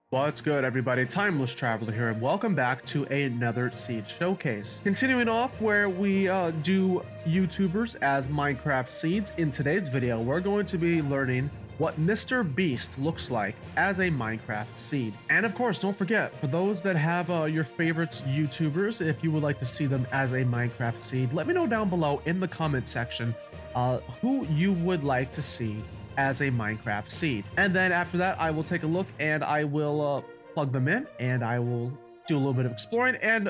What's good, everybody? Timeless Traveler here, and welcome back to another Seed Showcase. Continuing off where we do YouTubers as Minecraft seeds, in today's video, we're going to be learning what MrBeast looks like as a Minecraft seed. And of course, don't forget, for those that have your favorites YouTubers, if you would like to see them as a Minecraft seed, let me know down below in the comment section who you would like to see as a Minecraft seed. And then after that, I will take a look and I will plug them in and I will do a little bit of exploring and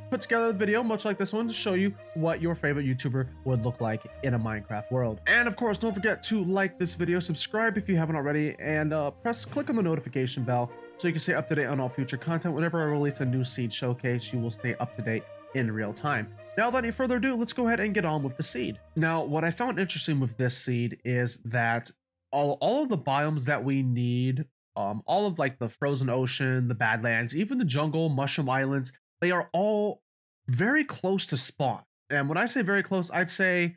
put together a video much like this one to show you what your favorite YouTuber would look like in a Minecraft world. And of course, don't forget to like this video, subscribe if you haven't already, and click on the notification bell so you can stay up to date on all future content. Whenever I release a new seed showcase, you will stay up to date in real time. Now, without any further ado, let's go ahead and get on with the seed. Now, what I found interesting with this seed is that all of the biomes that we need, all of like the frozen ocean, the Badlands, even the jungle, mushroom islands, they are all very close to spawn. And when I say very close, I'd say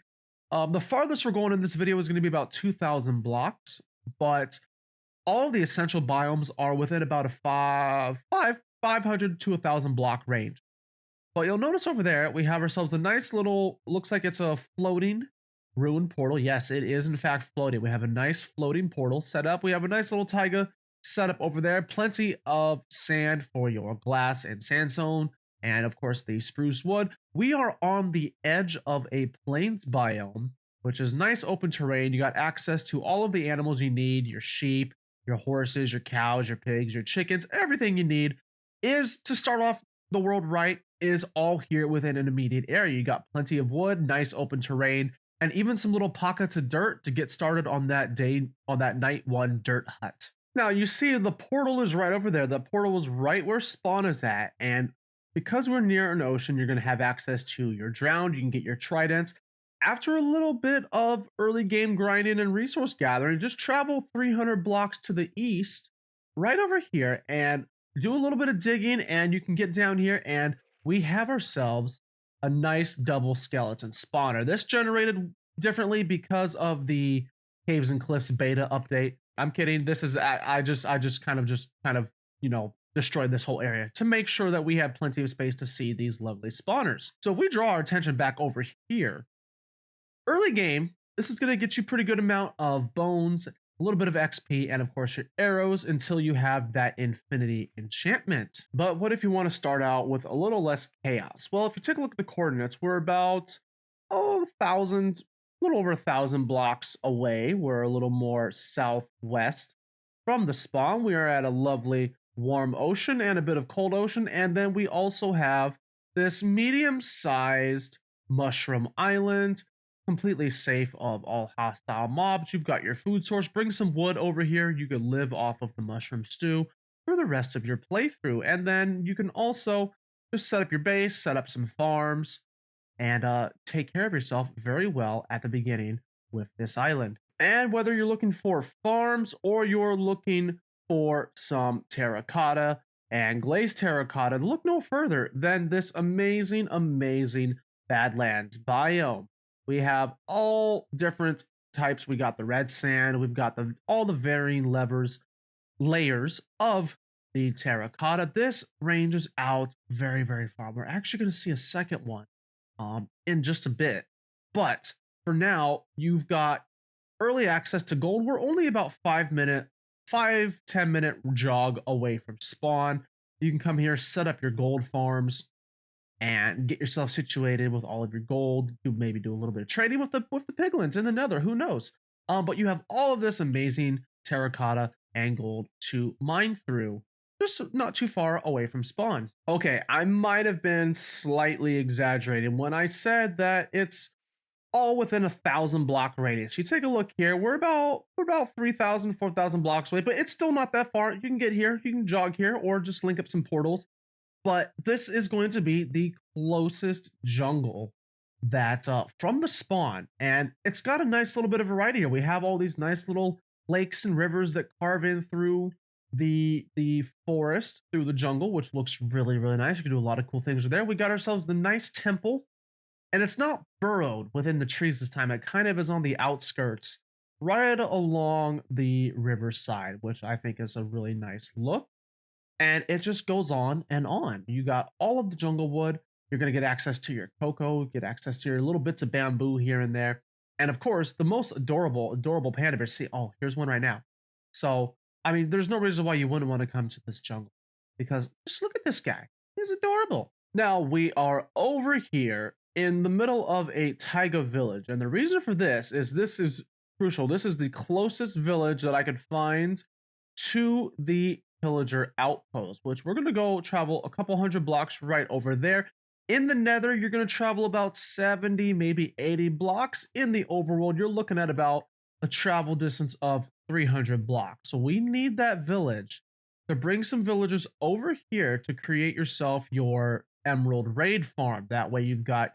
the farthest we're going in this video is going to be about 2,000 blocks, but all of the essential biomes are within about a 500 to 1,000 block range. But you'll notice over there, we have ourselves a nice little, looks like it's a floating ruined portal. Yes, it is in fact floating. We have a nice floating portal set up. We have a nice little taiga set up over there. Plenty of sand for your glass and sandstone. And of course, the spruce wood. We are on the edge of a plains biome, which is nice open terrain. You got access to all of the animals you need, your sheep, your horses, your cows, your pigs, your chickens, everything you need is to start off the world right is all here within an immediate area. You got plenty of wood, nice open terrain, and even some little pockets of dirt to get started on that day, on that night one dirt hut. Now you see the portal is right over there. The portal is right where spawn is at. And because we're near an ocean, you're going to have access to your drowned. You can get your tridents. After a little bit of early game grinding and resource gathering, just travel 300 blocks to the east, right over here, and do a little bit of digging, and you can get down here, and we have ourselves a nice double skeleton spawner. This generated differently because of the Caves and Cliffs beta update. I'm kidding. This is I just kind of you know, destroyed this whole area to make sure that we have plenty of space to see these lovely spawners. So if we draw our attention back over here, early game, this is going to get you pretty good amount of bones, a little bit of XP, and of course your arrows until you have that infinity enchantment. But what if you want to start out with a little less chaos? Well, if you take a look at the coordinates, we're about, a little over 1,000 blocks away. We're a little more southwest from the spawn. We are at a lovely warm ocean and a bit of cold ocean. And then we also have this medium-sized mushroom island, completely safe of all hostile mobs. You've got your food source. Bring some wood over here. You can live off of the mushroom stew for the rest of your playthrough. And then you can also just set up your base, set up some farms, and take care of yourself very well at the beginning with this island. And whether you're looking for farms or you're looking for some terracotta and glazed terracotta, look no further than this amazing, amazing Badlands biome. We have all different types. We got the red sand. We've got all the varying layers of the terracotta. This ranges out very, very far. We're actually going to see a second one in just a bit. But for now, you've got early access to gold. We're only about 5-10 minute jog away from spawn. You can come here, set up your gold farms, and get yourself situated with all of your gold. You maybe do a little bit of trading with the piglins in the nether, who knows? But you have all of this amazing terracotta and gold to mine through, just not too far away from spawn. Okay, I might have been slightly exaggerating when I said that it's all within 1,000 block radius. You take a look here, we're about 3,000, 4,000 blocks away, but it's still not that far. You can get here, you can jog here, or just link up some portals. But this is going to be the closest jungle that from the spawn, and it's got a nice little bit of variety here. We have all these nice little lakes and rivers that carve in through the forest, through the jungle, which looks really, really nice. You can do a lot of cool things there. We got ourselves the nice temple, and it's not burrowed within the trees this time. It kind of is on the outskirts, right along the riverside, which I think is a really nice look. And it just goes on and on. You got all of the jungle wood. You're going to get access to your cocoa, get access to your little bits of bamboo here and there. And of course, the most adorable panda bear. See, oh, here's one right now. So, I mean, there's no reason why you wouldn't want to come to this jungle because just look at this guy. He's adorable. Now, we are over here in the middle of a taiga village. And the reason for this is crucial. This is the closest village that I could find to the Pillager Outpost, which we're going to go travel a couple hundred blocks right over there. In the Nether, you're going to travel about 70, maybe 80 blocks. In the overworld, you're looking at about a travel distance of 300 blocks. So we need that village to bring some villagers over here to create yourself your emerald raid farm. That way you've got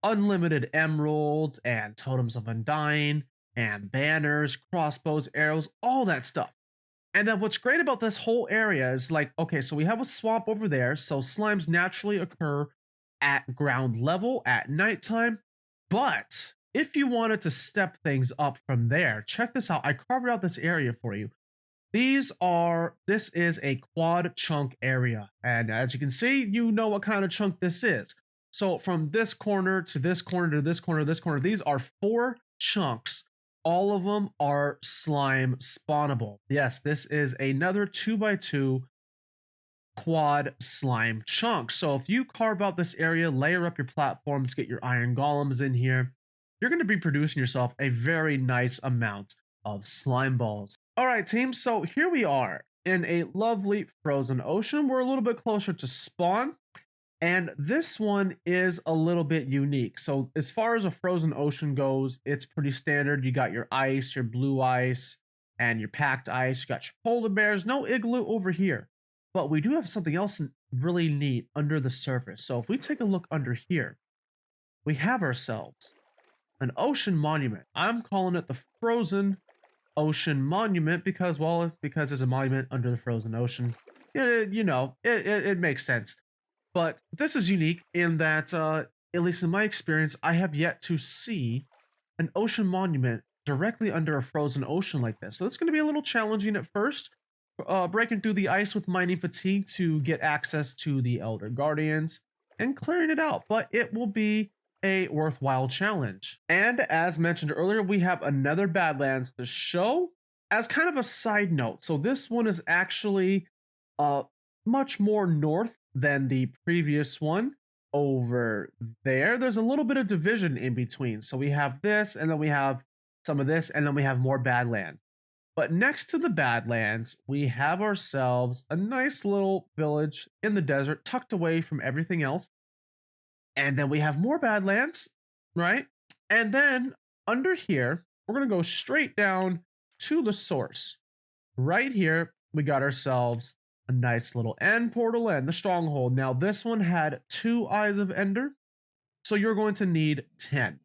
unlimited emeralds and totems of undying and banners, crossbows, arrows, all that stuff. And then what's great about this whole area is like, okay, so we have a swamp over there. So slimes naturally occur at ground level at nighttime. But if you wanted to step things up from there, check this out. I carved out this area for you. This is a quad chunk area. And as you can see, you know what kind of chunk this is. So from this corner to this corner to this corner to this corner, these are 4 chunks. All of them are slime spawnable. Yes, this is another 2x2 quad slime chunk. So if you carve out this area, layer up your platforms, get your iron golems in here, you're going to be producing yourself a very nice amount of slime balls. All right, team. So here we are in a lovely frozen ocean. We're a little bit closer to spawn. And this one is a little bit unique. So as far as a frozen ocean goes, it's pretty standard. You got your ice, your blue ice, and your packed ice. You got your polar bears. No igloo over here. But we do have something else really neat under the surface. So if we take a look under here, we have ourselves an ocean monument. I'm calling it the Frozen Ocean Monument because, well, because it's a monument under the frozen ocean. It makes sense. But this is unique in that, at least in my experience, I have yet to see an ocean monument directly under a frozen ocean like this. So it's going to be a little challenging at first, breaking through the ice with mining fatigue to get access to the Elder Guardians and clearing it out. But it will be a worthwhile challenge. And as mentioned earlier, we have another Badlands to show as kind of a side note. So this one is actually much more north than the previous one over there. There's a little bit of division in between. So we have this, and then we have some of this, and then we have more Badlands. But next to the Badlands, we have ourselves a nice little village in the desert, tucked away from everything else. And then we have more Badlands, right? And then under here, we're going to go straight down to the source. Right here, we got ourselves a nice little end portal and the Stronghold. Now, this one had 2 Eyes of Ender, so you're going to need 10.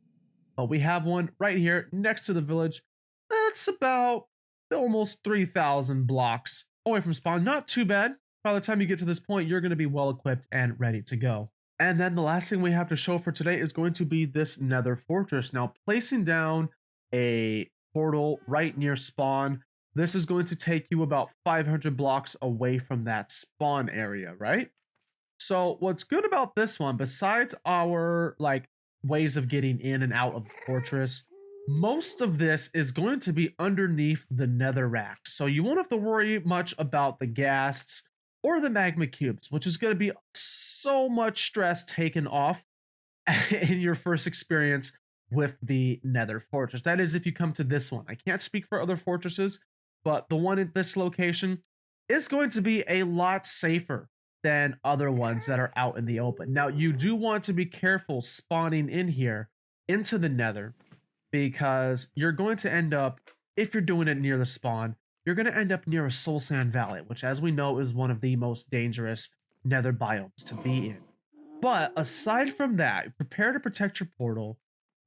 But we have one right here next to the village. That's about almost 3,000 blocks away from spawn. Not too bad. By the time you get to this point, you're going to be well equipped and ready to go. And then the last thing we have to show for today is going to be this Nether Fortress. Now, placing down a portal right near spawn, this is going to take you about 500 blocks away from that spawn area, right? So what's good about this one, besides our ways of getting in and out of the fortress, most of this is going to be underneath the nether rack. So you won't have to worry much about the ghasts or the magma cubes, which is going to be so much stress taken off in your first experience with the Nether Fortress. That is if you come to this one. I can't speak for other fortresses, but the one at this location is going to be a lot safer than other ones that are out in the open. Now, you do want to be careful spawning in here into the Nether, because you're going to end up, if you're doing it near the spawn, you're going to end up near a soul sand valley, which, as we know, is one of the most dangerous nether biomes to be in. But aside from that, prepare to protect your portal.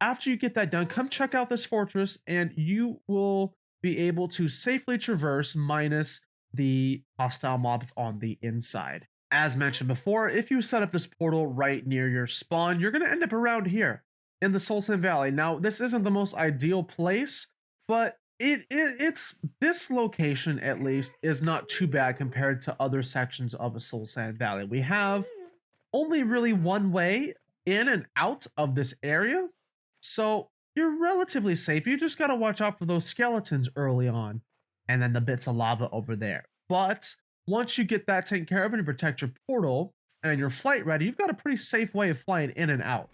After you get that done, come check out this fortress, and you will be able to safely traverse minus the hostile mobs on the inside. As mentioned before, if you set up this portal right near your spawn, you're going to end up around here in the Soul Sand Valley. Now, this isn't the most ideal place, but It's this location at least is not too bad compared to other sections of a Soul Sand Valley. We have only really one way in and out of this area, so you're relatively safe. You just gotta watch out for those skeletons early on, and then the bits of lava over there. But once you get that taken care of and you protect your portal and your flight ready, you've got a pretty safe way of flying in and out.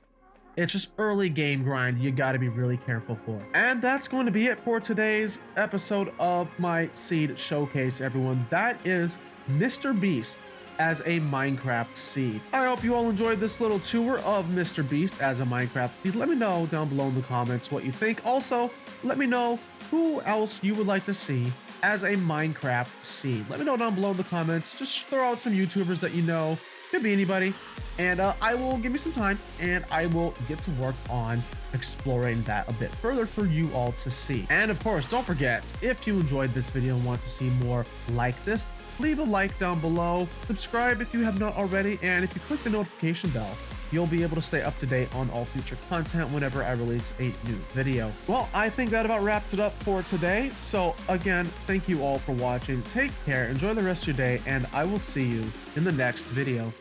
It's just early game grind you got to be really careful for. And that's going to be it for today's episode of my seed showcase, everyone. That is MrBeast as a Minecraft seed. I hope you all enjoyed this little tour of MrBeast as a Minecraft seed. Let me know down below in the comments what you think. Also, let me know who else you would like to see as a Minecraft seed. Let me know down below in the comments. Just throw out some YouTubers that you know. Could be anybody. And I will give me some time and I will get to work on exploring that a bit further for you all to see. And of course, don't forget, if you enjoyed this video and want to see more like this, leave a like down below, subscribe if you have not already, and if you click the notification bell, you'll be able to stay up to date on all future content whenever I release a new video. Well, I think that about wraps it up for today. So again, thank you all for watching. Take care, enjoy the rest of your day, and I will see you in the next video.